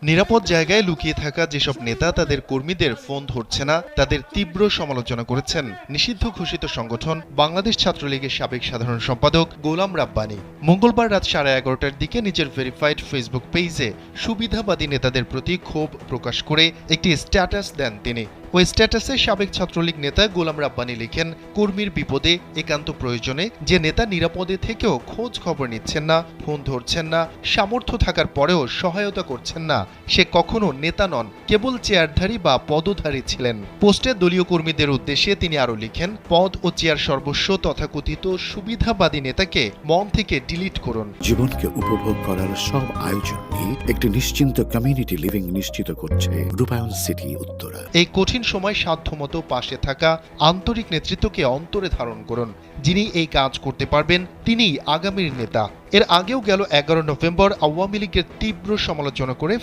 নিরাপদ জায়গায় লুকিয়ে থাকা যেসব নেতা তাদের কর্মীদের ফোন ধরছে না, তাদের তীব্র সমালোচনা করেছেন নিষিদ্ধ ঘোষিত সংগঠন বাংলাদেশ ছাত্রলীগের সাবেক সাধারণ সম্পাদক গোলাম রাব্বানী। মঙ্গলবার রাত 11:30টার দিকে নিজের ভেরিফাইড ফেসবুক পেজে সুবিধাবাদী নেতাদের প্রতি ক্ষোভ প্রকাশ করে একটি স্ট্যাটাস দেন তিনি। ওই স্ট্যাটাসে সাবেক ছাত্রলীগ নেতা গোলাম রাব্বানী লিখেন, কর্মীর বিপদে একান্ত প্রয়োজনে যে নেতা নিরাপদে থেকেও খোঁজ খবর নিচ্ছেন না, ফোন ধরছেন না, সামর্থ্য থাকার পরেও সহায়তা করছেন না, সে কখনো নেতা নন, কেবল চেয়ারধারী বা পদধারী ছিলেন। পোস্টে দলীয় কর্মীদের উদ্দেশ্যে তিনি আরও লিখেন, পদ ও চেয়ার সর্বস্ব তথাকথিত সুবিধাবাদী নেতাকে মন থেকে ডিলিট করুন। জীবনকে উপভোগ করার সব আয়োজন নিয়ে একটি নিশ্চিন্ত কমিউনিটি লিভিং নিশ্চিত করছে রূপায়ণ সিটি উত্তরা। এই কঠিন সময় সাধ্যমতো পাশে থাকা আন্তরিক নেতৃত্বকে অন্তরে ধারণ করুন। যিনি এই কাজ করতে পারবেন তিনিই আগামীর নেতা। এর আগেও গেল 11 নভেম্বর আওয়ামী লীগের তীব্র সমালোচনা করে